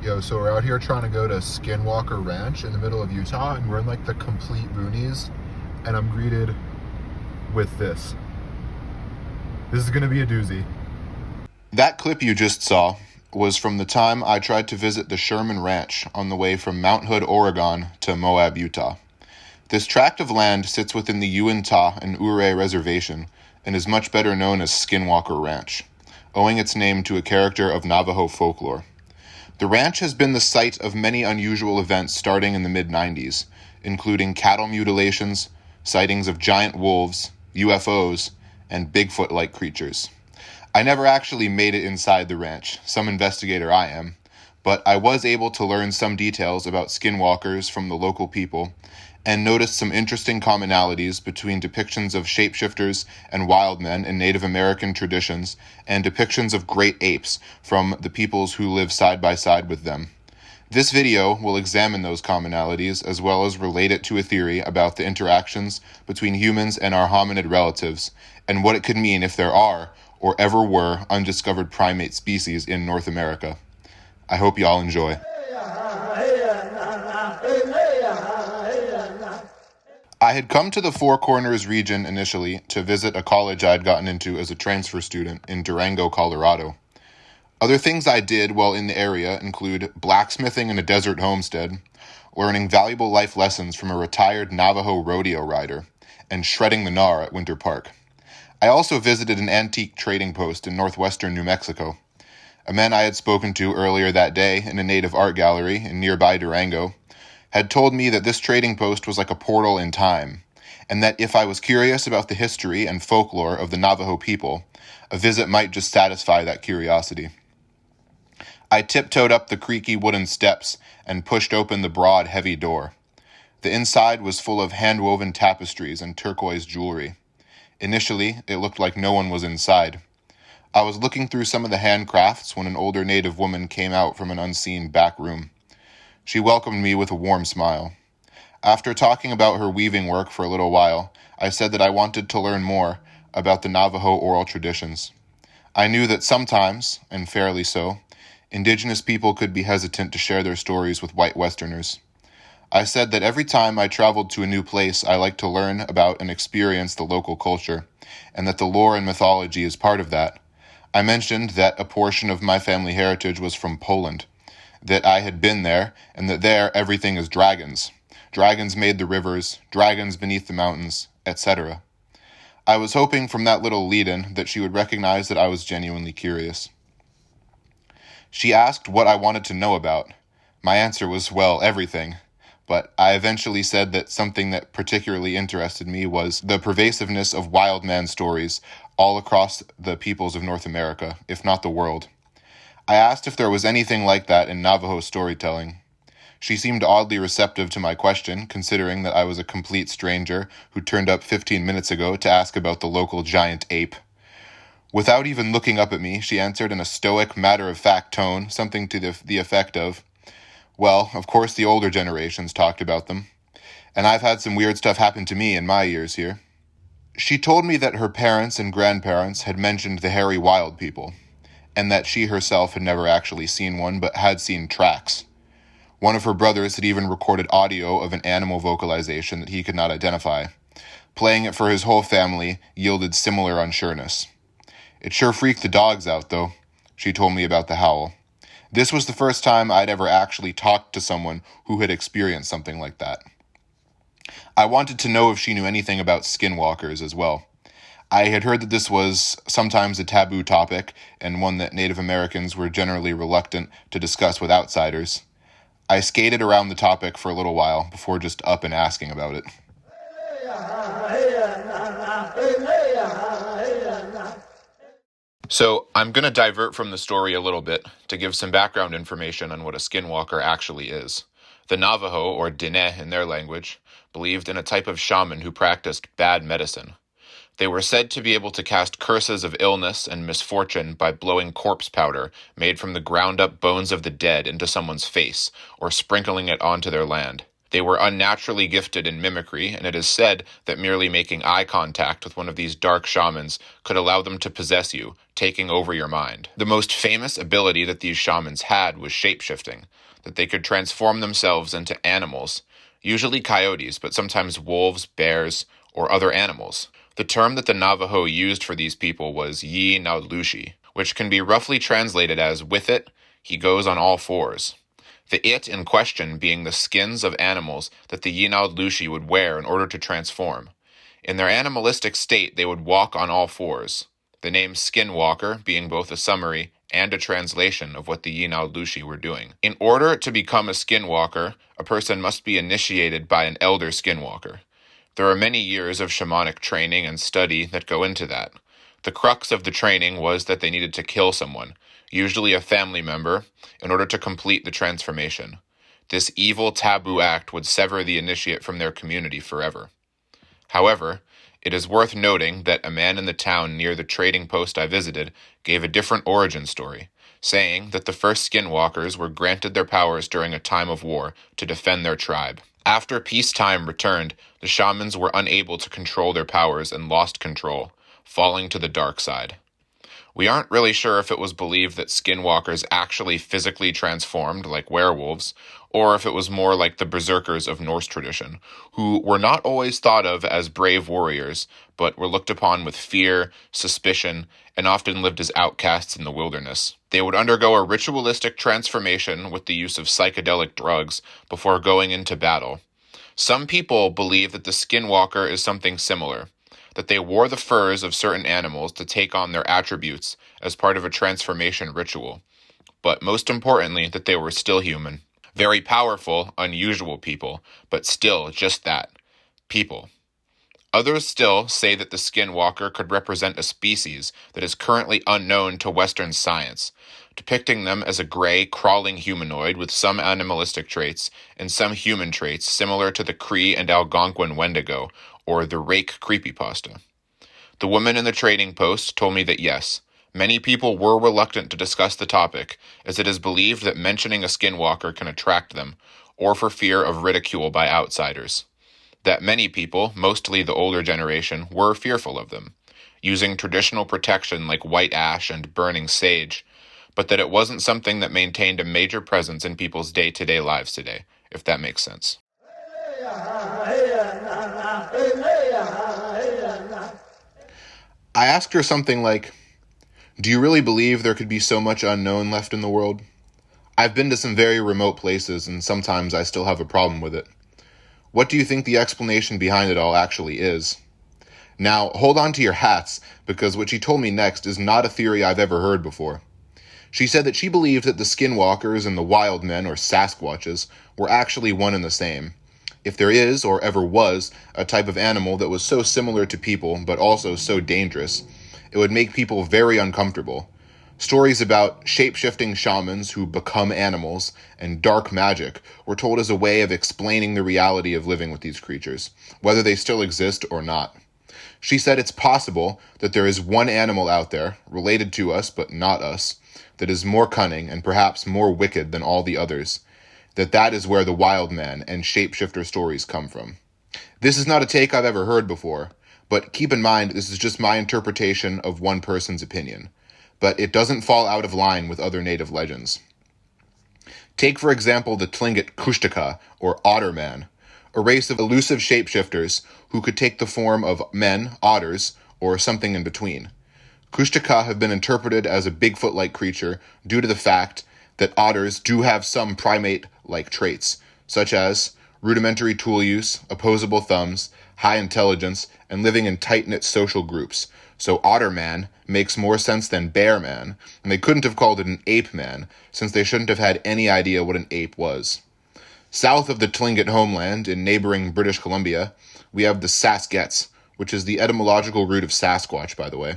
Yo, so we're out here trying to go to Skinwalker Ranch in the middle of Utah, and we're in like the complete boonies, and I'm greeted with this. This is gonna be a doozy. That clip you just saw was from the time I tried to visit the Sherman Ranch on the way from Mount Hood, Oregon to Moab, Utah. This tract of land sits within the Uintah and Ouray Reservation and is much better known as Skinwalker Ranch, owing its name to a character of Navajo folklore. The ranch has been the site of many unusual events starting in the mid-90s, including cattle mutilations, sightings of giant wolves, UFOs, and Bigfoot-like creatures. I never actually made it inside the ranch, some investigator I am, but I was able to learn some details about skinwalkers from the local people and noticed some interesting commonalities between depictions of shapeshifters and wild men in Native American traditions and depictions of great apes from the peoples who live side by side with them. This video will examine those commonalities as well as relate it to a theory about the interactions between humans and our hominid relatives and what it could mean if there are or ever were undiscovered primate species in North America. I hope y'all enjoy. I had come to the Four Corners region initially to visit a college I'd gotten into as a transfer student in Durango, Colorado. Other things I did while in the area include blacksmithing in a desert homestead, learning valuable life lessons from a retired Navajo rodeo rider, and shredding the gnar at Winter Park. I also visited an antique trading post in northwestern New Mexico. A man I had spoken to earlier that day in a native art gallery in nearby Durango had told me that this trading post was like a portal in time, and that if I was curious about the history and folklore of the Navajo people, a visit might just satisfy that curiosity. I tiptoed up the creaky wooden steps and pushed open the broad, heavy door. The inside was full of hand-woven tapestries and turquoise jewelry. Initially, it looked like no one was inside. I was looking through some of the handcrafts when an older native woman came out from an unseen back room. She welcomed me with a warm smile. After talking about her weaving work for a little while, I said that I wanted to learn more about the Navajo oral traditions. I knew that sometimes, and fairly so, indigenous people could be hesitant to share their stories with white Westerners. I said that every time I traveled to a new place, I liked to learn about and experience the local culture, and that the lore and mythology is part of that. I mentioned that a portion of my family heritage was from Poland, that I had been there, and that there everything is dragons. Dragons made the rivers, dragons beneath the mountains, etc. I was hoping from that little lead-in that she would recognize that I was genuinely curious. She asked what I wanted to know about. My answer was, well, everything. But I eventually said that something that particularly interested me was the pervasiveness of wild man stories all across the peoples of North America, if not the world. I asked if there was anything like that in Navajo storytelling. She seemed oddly receptive to my question, considering that I was a complete stranger who turned up 15 minutes ago to ask about the local giant ape. Without even looking up at me, she answered in a stoic, matter-of-fact tone, something to the effect of, well, of course the older generations talked about them, and I've had some weird stuff happen to me in my years here. She told me that her parents and grandparents had mentioned the hairy wild people, and that she herself had never actually seen one, but had seen tracks. One of her brothers had even recorded audio of an animal vocalization that he could not identify. Playing it for his whole family yielded similar unsureness. It sure freaked the dogs out, though. She told me about the howl. This was the first time I'd ever actually talked to someone who had experienced something like that. I wanted to know if she knew anything about skinwalkers as well. I had heard that this was sometimes a taboo topic and one that Native Americans were generally reluctant to discuss with outsiders. I skated around the topic for a little while before just up and asking about it. So I'm going to divert from the story a little bit to give some background information on what a skinwalker actually is. The Navajo, or Diné in their language, believed in a type of shaman who practiced bad medicine. They were said to be able to cast curses of illness and misfortune by blowing corpse powder made from the ground-up bones of the dead into someone's face, or sprinkling it onto their land. They were unnaturally gifted in mimicry, and it is said that merely making eye contact with one of these dark shamans could allow them to possess you, taking over your mind. The most famous ability that these shamans had was shapeshifting, that they could transform themselves into animals, usually coyotes, but sometimes wolves, bears, or other animals. The term that the Navajo used for these people was Yee Naaldlooshii, which can be roughly translated as "with it, he goes on all fours." The it in question being the skins of animals that the Yee Naaldlooshii would wear in order to transform. In their animalistic state, they would walk on all fours. The name Skinwalker being both a summary and a translation of what the Yee Naaldlooshii were doing. In order to become a Skinwalker, a person must be initiated by an elder Skinwalker. There are many years of shamanic training and study that go into that. The crux of the training was that they needed to kill someone, usually a family member, in order to complete the transformation. This evil taboo act would sever the initiate from their community forever. However, it is worth noting that a man in the town near the trading post I visited gave a different origin story, saying that the first Skinwalkers were granted their powers during a time of war to defend their tribe. After peacetime returned, the shamans were unable to control their powers and lost control, falling to the dark side. We aren't really sure if it was believed that skinwalkers actually physically transformed like werewolves, or if it was more like the berserkers of Norse tradition, who were not always thought of as brave warriors, but were looked upon with fear, suspicion, and often lived as outcasts in the wilderness. They would undergo a ritualistic transformation with the use of psychedelic drugs before going into battle. Some people believe that the skinwalker is something similar, that they wore the furs of certain animals to take on their attributes as part of a transformation ritual, but most importantly, that they were still human. Very powerful, unusual people, but still just that, people. Others still say that the skinwalker could represent a species that is currently unknown to Western science, depicting them as a gray, crawling humanoid with some animalistic traits and some human traits similar to the Cree and Algonquin Wendigo, or the Rake creepypasta. The woman in the trading post told me that yes, many people were reluctant to discuss the topic, as it is believed that mentioning a skinwalker can attract them, or for fear of ridicule by outsiders. That many people, mostly the older generation, were fearful of them, using traditional protection like white ash and burning sage, but that it wasn't something that maintained a major presence in people's day-to-day lives today, if that makes sense. I asked her something like, "Do you really believe there could be so much unknown left in the world? I've been to some very remote places, and sometimes I still have a problem with it. What do you think the explanation behind it all actually is?" Now, hold on to your hats, because what she told me next is not a theory I've ever heard before. She said that she believed that the skinwalkers and the wild men, or Sasquatches, were actually one and the same. If there is, or ever was, a type of animal that was so similar to people, but also so dangerous, it would make people very uncomfortable. Stories about shape-shifting shamans who become animals and dark magic were told as a way of explaining the reality of living with these creatures, whether they still exist or not. She said it's possible that there is one animal out there, related to us but not us, that is more cunning and perhaps more wicked than all the others, that is where the wild man and shapeshifter stories come from. This is not a take I've ever heard before, but keep in mind this is just my interpretation of one person's opinion, but it doesn't fall out of line with other native legends. Take, for example, the Tlingit Kushtaka, or Otter Man, a race of elusive shapeshifters who could take the form of men, otters, or something in between. Kushtaka have been interpreted as a Bigfoot-like creature due to the fact that otters do have some primate-like traits, such as rudimentary tool use, opposable thumbs, high intelligence, and living in tight-knit social groups. So Otter Man makes more sense than Bear Man, and they couldn't have called it an Apemen, since they shouldn't have had any idea what an ape was. South of the Tlingit homeland, in neighboring British Columbia, we have the Saskets, which is the etymological root of Sasquatch, by the way.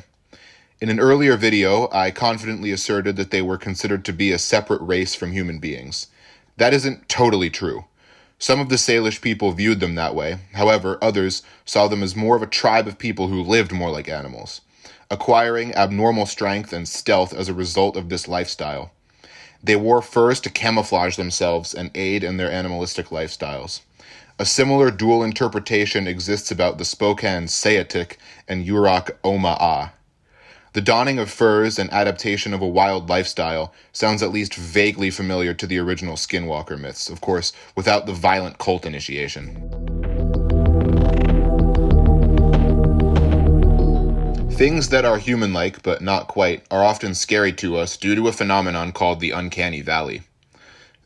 In an earlier video, I confidently asserted that they were considered to be a separate race from human beings. That isn't totally true. Some of the Salish people viewed them that way. However, others saw them as more of a tribe of people who lived more like animals, acquiring abnormal strength and stealth as a result of this lifestyle. They wore furs to camouflage themselves and aid in their animalistic lifestyles. A similar dual interpretation exists about the Spokane Sayatik and Yurok Oma'a. The donning of furs and adaptation of a wild lifestyle sounds at least vaguely familiar to the original Skinwalker myths, of course, without the violent cult initiation. Things that are human-like, but not quite, are often scary to us due to a phenomenon called the Uncanny Valley.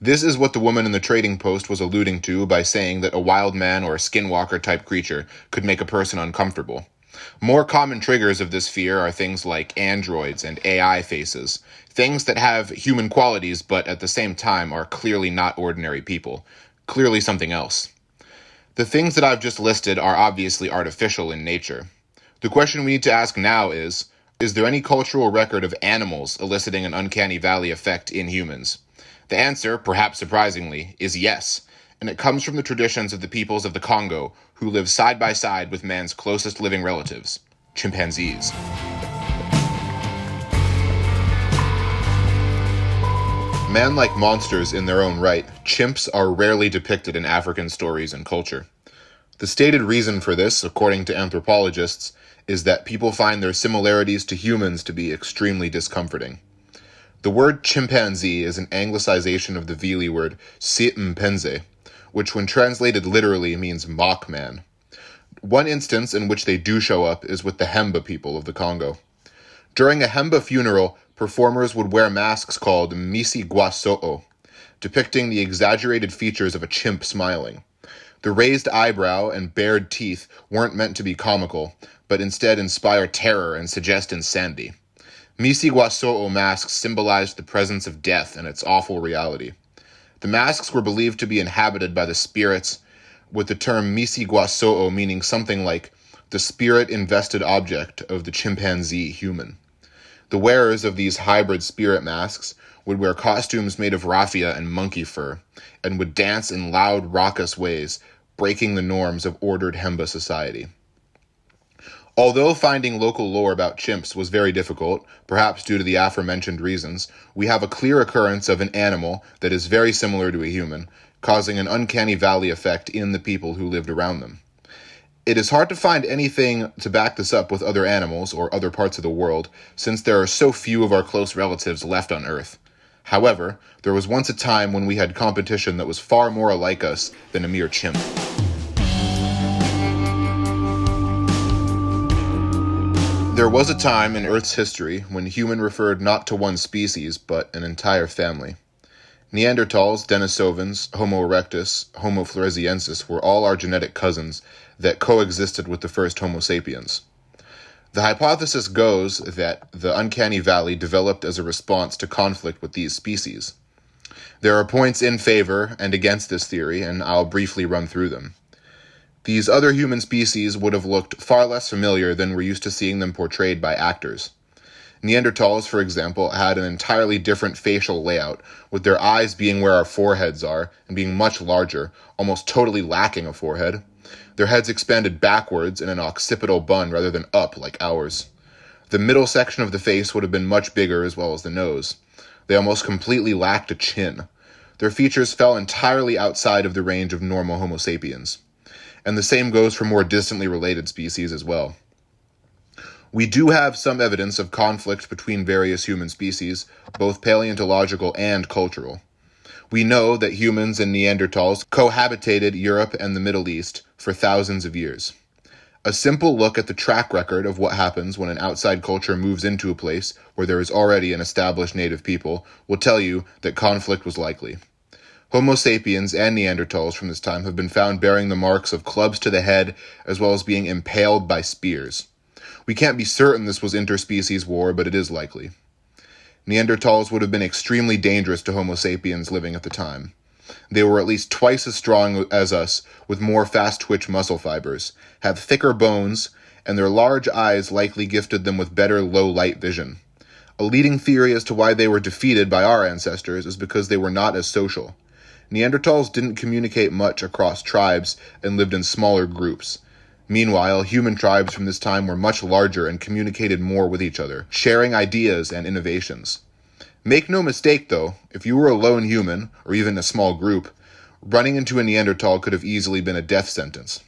This is what the woman in the trading post was alluding to by saying that a wild man or a skinwalker-type creature could make a person uncomfortable. More common triggers of this fear are things like androids and AI faces, things that have human qualities but at the same time are clearly not ordinary people, clearly something else. The things that I've just listed are obviously artificial in nature. The question we need to ask now is there any cultural record of animals eliciting an uncanny valley effect in humans? The answer, perhaps surprisingly, is yes, and it comes from the traditions of the peoples of the Congo who live side by side with man's closest living relatives, chimpanzees. Man-like monsters in their own right, chimps are rarely depicted in African stories and culture. The stated reason for this, according to anthropologists, is that people find their similarities to humans to be extremely discomforting. The word chimpanzee is an anglicization of the Vili word Mpenze, which when translated literally means mock man. One instance in which they do show up is with the Hemba people of the Congo. During a Hemba funeral, performers would wear masks called Misi Guaso'o, depicting the exaggerated features of a chimp smiling. The raised eyebrow and bared teeth weren't meant to be comical, but instead inspire terror and suggest insanity. Misi Guaso'o masks symbolized the presence of death and its awful reality. The masks were believed to be inhabited by the spirits, with the term Misi Guaso'o meaning something like the spirit-invested object of the chimpanzee human. The wearers of these hybrid spirit masks would wear costumes made of raffia and monkey fur, and would dance in loud, raucous ways, breaking the norms of ordered Hemba society. Although finding local lore about chimps was very difficult, perhaps due to the aforementioned reasons, we have a clear occurrence of an animal that is very similar to a human, causing an uncanny valley effect in the people who lived around them. It is hard to find anything to back this up with other animals or other parts of the world, since there are so few of our close relatives left on Earth. However, there was once a time when we had competition that was far more alike us than a mere chimp. There was a time in Earth's history when human referred not to one species, but an entire family. Neanderthals, Denisovans, Homo erectus, Homo floresiensis were all our genetic cousins that coexisted with the first Homo sapiens. The hypothesis goes that the uncanny valley developed as a response to conflict with these species. There are points in favor and against this theory, and I'll briefly run through them. These other human species would have looked far less familiar than we're used to seeing them portrayed by actors. Neanderthals, for example, had an entirely different facial layout, with their eyes being where our foreheads are and being much larger, almost totally lacking a forehead. Their heads expanded backwards in an occipital bun rather than up like ours. The middle section of the face would have been much bigger as well as the nose. They almost completely lacked a chin. Their features fell entirely outside of the range of normal Homo sapiens. And the same goes for more distantly related species as well. We do have some evidence of conflict between various human species, both paleontological and cultural. We know that humans and Neanderthals cohabitated Europe and the Middle East for thousands of years. A simple look at the track record of what happens when an outside culture moves into a place where there is already an established native people will tell you that conflict was likely. Homo sapiens and Neanderthals from this time have been found bearing the marks of clubs to the head as well as being impaled by spears. We can't be certain this was interspecies war, but it is likely. Neanderthals would have been extremely dangerous to Homo sapiens living at the time. They were at least twice as strong as us, with more fast-twitch muscle fibers, have thicker bones, and their large eyes likely gifted them with better low-light vision. A leading theory as to why they were defeated by our ancestors is because they were not as social. Neanderthals didn't communicate much across tribes and lived in smaller groups. Meanwhile, human tribes from this time were much larger and communicated more with each other, sharing ideas and innovations. Make no mistake, though, if you were a lone human, or even a small group, Running into a Neanderthal could have easily been a death sentence.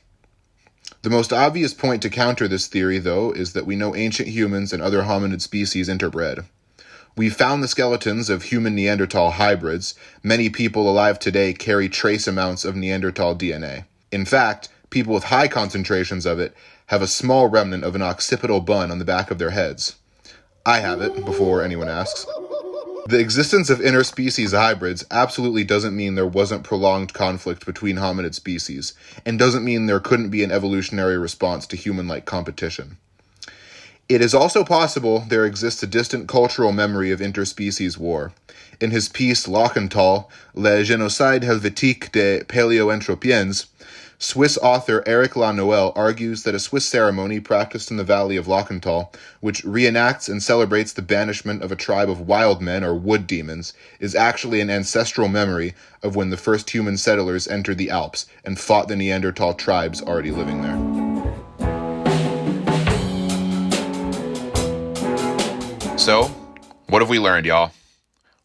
The most obvious point to counter this theory, though, is that we know ancient humans and other hominid species interbred. We found the skeletons of human-Neanderthal hybrids. Many people alive today carry trace amounts of Neanderthal DNA. In fact, people with high concentrations of it have a small remnant of an occipital bun on the back of their heads. I have it, before anyone asks. The existence of interspecies hybrids absolutely doesn't mean there wasn't prolonged conflict between hominid species, and doesn't mean there couldn't be an evolutionary response to human-like competition. It is also possible there exists a distant cultural memory of interspecies war. In his piece Lochenthal, Le Génocide helvétique des Paléoanthropiens, Swiss author Eric Lanoël argues that a Swiss ceremony practiced in the valley of Lochenthal, which reenacts and celebrates the banishment of a tribe of wild men or wood demons, is actually an ancestral memory of when the first human settlers entered the Alps and fought the Neanderthal tribes already living there. So, what have we learned, y'all?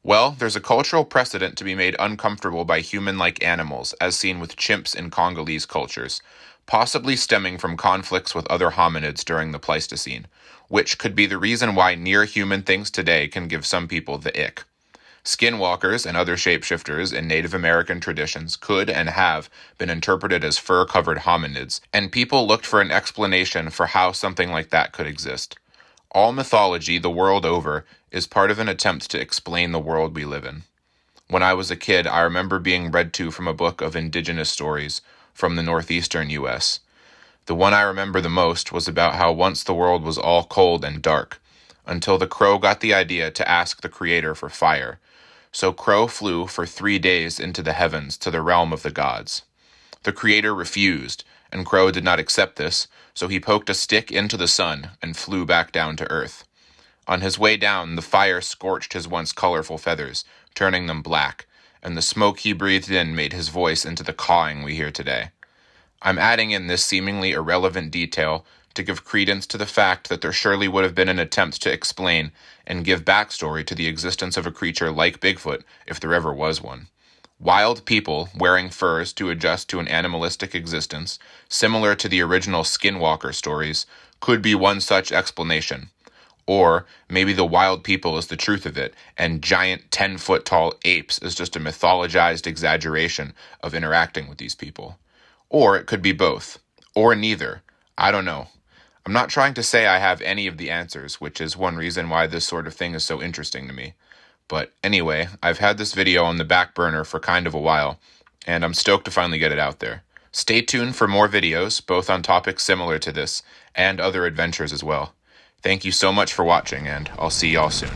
Well, there's a cultural precedent to be made uncomfortable by human-like animals, as seen with chimps in Congolese cultures, possibly stemming from conflicts with other hominids during the Pleistocene, which could be the reason why near-human things today can give some people the ick. Skinwalkers and other shapeshifters in Native American traditions could and have been interpreted as fur-covered hominids, and people looked for an explanation for how something like that could exist. All mythology, the world over, is part of an attempt to explain the world we live in. When I was a kid, I remember being read to from a book of indigenous stories from the northeastern U.S. The one I remember the most was about how once the world was all cold and dark, until the crow got the idea to ask the creator for fire. So Crow flew for 3 days into the heavens to the realm of the gods. The creator refused, and Crow did not accept this, so he poked a stick into the sun and flew back down to earth. On his way down, the fire scorched his once colorful feathers, turning them black, and the smoke he breathed in made his voice into the cawing we hear today. I'm adding in this seemingly irrelevant detail to give credence to the fact that there surely would have been an attempt to explain and give backstory to the existence of a creature like Bigfoot if there ever was one. Wild people wearing furs to adjust to an animalistic existence, similar to the original Skinwalker stories, could be one such explanation. Or maybe the wild people is the truth of it, and giant 10-foot-tall apes is just a mythologized exaggeration of interacting with these people. Or it could be both. Or neither. I don't know. I'm not trying to say I have any of the answers, which is one reason why this sort of thing is so interesting to me. But anyway, I've had this video on the back burner for kind of a while, and I'm stoked to finally get it out there. Stay tuned for more videos, both on topics similar to this, and other adventures as well. Thank you so much for watching, and I'll see y'all soon.